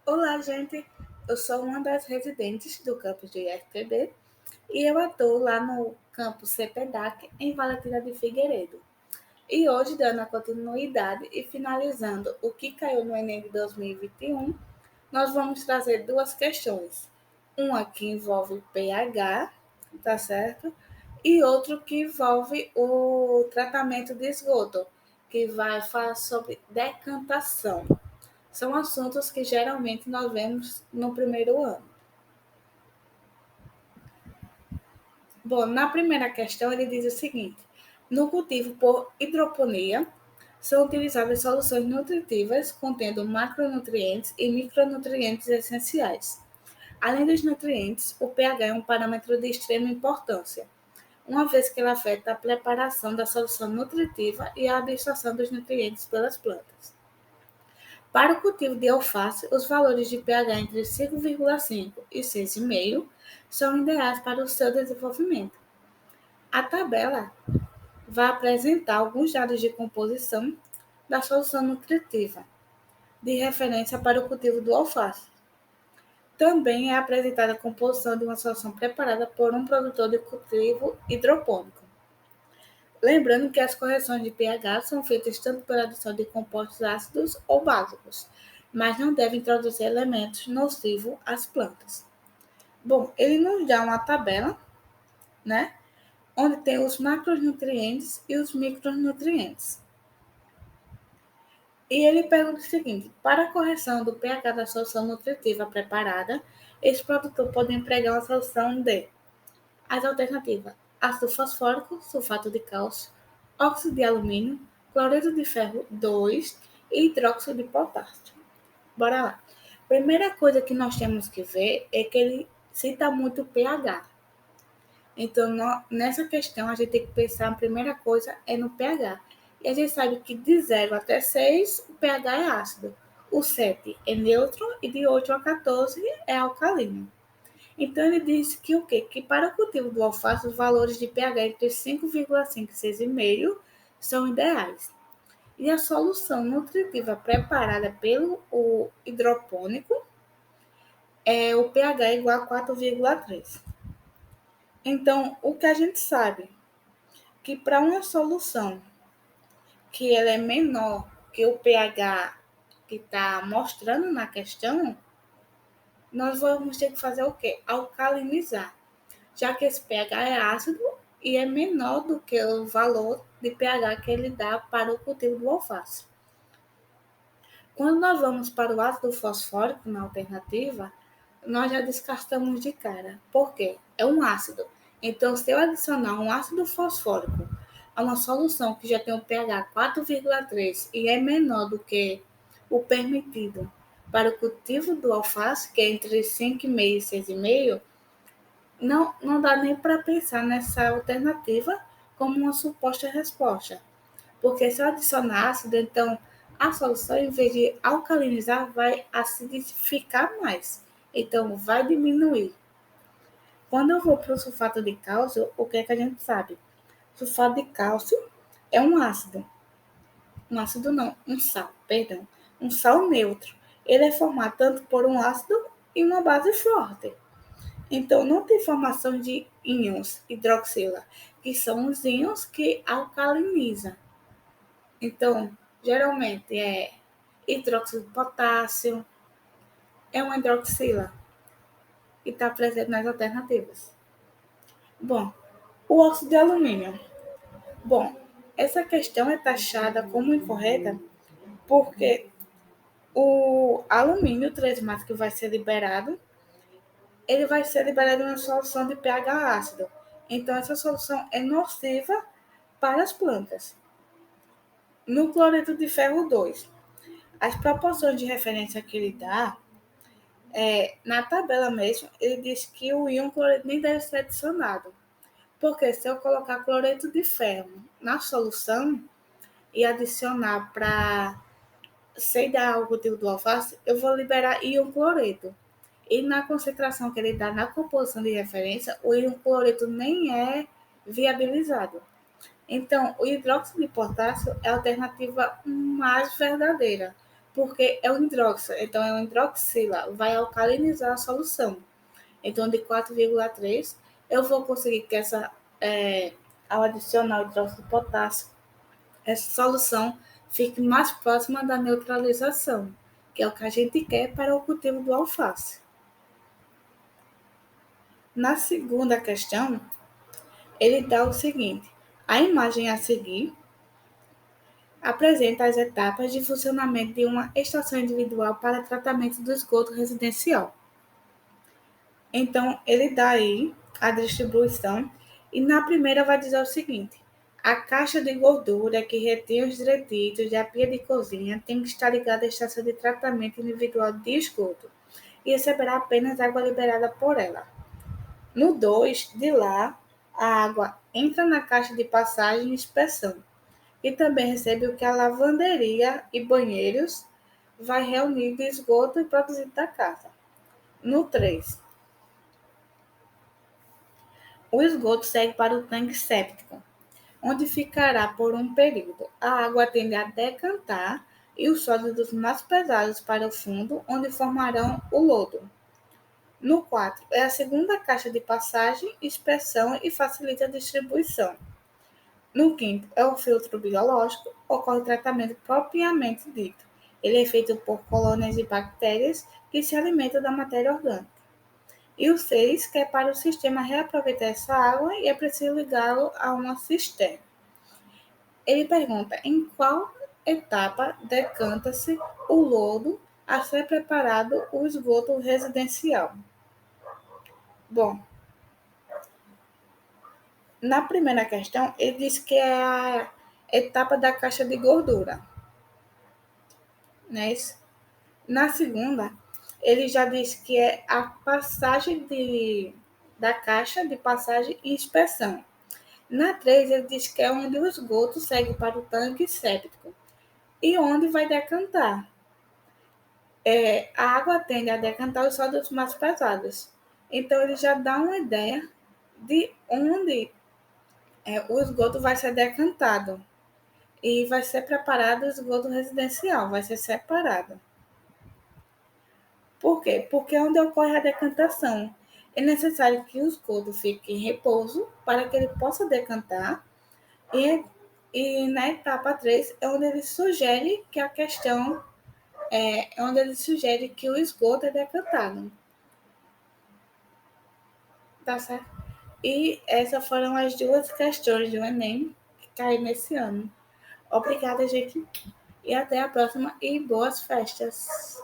Olá, gente! Eu sou uma das residentes do campus de IFPB e eu atuo lá no campus CPDAC em Valentina de Figueiredo. E hoje, dando a continuidade e finalizando o que caiu no Enem de 2021, nós vamos trazer duas questões. Uma que envolve o pH, tá certo? E outro que envolve o tratamento de esgoto, que vai falar sobre decantação. São assuntos que geralmente nós vemos no primeiro ano. Bom, na primeira questão ele diz o seguinte: no cultivo por hidroponia, são utilizadas soluções nutritivas contendo macronutrientes e micronutrientes essenciais. Além dos nutrientes, o pH é um parâmetro de extrema importância, uma vez que ele afeta a preparação da solução nutritiva e a absorção dos nutrientes pelas plantas. Para o cultivo de alface, os valores de pH entre 5,5 e 6,5 são ideais para o seu desenvolvimento. A tabela vai apresentar alguns dados de composição da solução nutritiva de referência para o cultivo do alface. Também é apresentada a composição de uma solução preparada por um produtor de cultivo hidropônico. Lembrando que as correções de pH são feitas tanto pela adição de compostos ácidos ou básicos, mas não devem introduzir elementos nocivos às plantas. Bom, ele nos dá uma tabela, né, onde tem os macronutrientes e os micronutrientes. E ele pergunta o seguinte: para a correção do pH da solução nutritiva preparada, esse produtor pode empregar uma solução de as alternativas: ácido fosfórico, sulfato de cálcio, óxido de alumínio, cloreto de ferro 2 e hidróxido de potássio. Bora lá. Primeira coisa que nós temos que ver é que ele cita muito pH. Então, nessa questão, a gente tem que pensar, a primeira coisa é no pH. E a gente sabe que de 0 até 6, o pH é ácido. O 7 é neutro e de 8 a 14 é alcalino. Então, ele disse que o quê? Que para o cultivo do alface, os valores de pH entre 5,5 e 6,5 são ideais. E a solução nutritiva preparada pelo hidropônico é o pH igual a 4,3. Então, o que a gente sabe? Que para uma solução que ela é menor que o pH que está mostrando na questão, nós vamos ter que fazer o quê? Alcalinizar, já que esse pH é ácido e é menor do que o valor de pH que ele dá para o cultivo do alface. Quando nós vamos para o ácido fosfórico na alternativa, nós já descartamos de cara. Por quê? É um ácido. Então, se eu adicionar um ácido fosfórico a uma solução que já tem um pH 4,3 e é menor do que o permitido para o cultivo do alface, que é entre 5,5 e 6,5, não dá nem para pensar nessa alternativa como uma suposta resposta. Porque se eu adicionar ácido, então a solução, em vez de alcalinizar, vai acidificar mais. Então, vai diminuir. Quando eu vou para o sulfato de cálcio, o que é que a gente sabe? Sulfato de cálcio é um ácido. Um ácido não, um sal, perdão. Um sal neutro. Ele é formado tanto por um ácido e uma base forte. Então, não tem formação de íons hidroxila, que são os íons que alcalinizam. Então, geralmente é hidróxido de potássio, é uma hidroxila e está presente nas alternativas. Bom, o óxido de alumínio. Bom, essa questão é taxada como incorreta porque o alumínio 3 que vai ser liberado, ele vai ser liberado em uma solução de pH ácido. Então, essa solução é nociva para as plantas. No cloreto de ferro 2, as proporções de referência que ele dá, na tabela mesmo, ele diz que o íon cloreto nem deve ser adicionado. Porque se eu colocar cloreto de ferro na solução e adicionar para sedar o cultivo do alface, eu vou liberar íon cloreto. E na concentração que ele dá na composição de referência, o íon cloreto nem é viabilizado. Então, o hidróxido de potássio é a alternativa mais verdadeira, porque é o hidróxido, então é o hidroxila, vai alcalinizar a solução. Então, de 4,3, eu vou conseguir que ao adicionar o hidróxido de potássio, essa solução fique mais próxima da neutralização, que é o que a gente quer para o cultivo do alface. Na segunda questão, ele dá o seguinte: a imagem a seguir apresenta as etapas de funcionamento de uma estação individual para tratamento do esgoto residencial. Então, ele dá aí a distribuição e na primeira vai dizer o seguinte: a caixa de gordura que retém os detritos da pia de cozinha tem que estar ligada à estação de tratamento individual de esgoto e receberá apenas água liberada por ela. No 2, de lá, a água entra na caixa de passagem e inspeção e também recebe o que a lavanderia e banheiros vai reunir de esgoto e produzido da casa. No 3, o esgoto segue para o tanque séptico, onde ficará por um período. A água tende a decantar e os sólidos mais pesados para o fundo, onde formarão o lodo. No 4, é a segunda caixa de passagem, inspeção e facilita a distribuição. No 5º, é o filtro biológico, ocorre o tratamento propriamente dito. Ele é feito por colônias de bactérias que se alimentam da matéria orgânica. E o 6, que é para o sistema reaproveitar essa água e é preciso ligá-lo a uma cisterna. Ele pergunta em qual etapa decanta-se o lodo a ser preparado o esgoto residencial. Bom, na primeira questão, ele diz que é a etapa da caixa de gordura, né? Na segunda, ele já diz que é a passagem da caixa de passagem e inspeção. Na 3, ele diz que é onde o esgoto segue para o tanque séptico e onde vai decantar. A água tende a decantar os sólidos mais pesados. Então, ele já dá uma ideia de onde o esgoto vai ser decantado e vai ser preparado o esgoto residencial, vai ser separado. Por quê? Porque é onde ocorre a decantação. É necessário que o esgoto fique em repouso para que ele possa decantar e na etapa 3 é onde ele sugere que a questão é onde ele sugere que o esgoto é decantado. Tá certo? E essas foram as duas questões do Enem que caíram nesse ano. Obrigada, gente. E até a próxima e boas festas.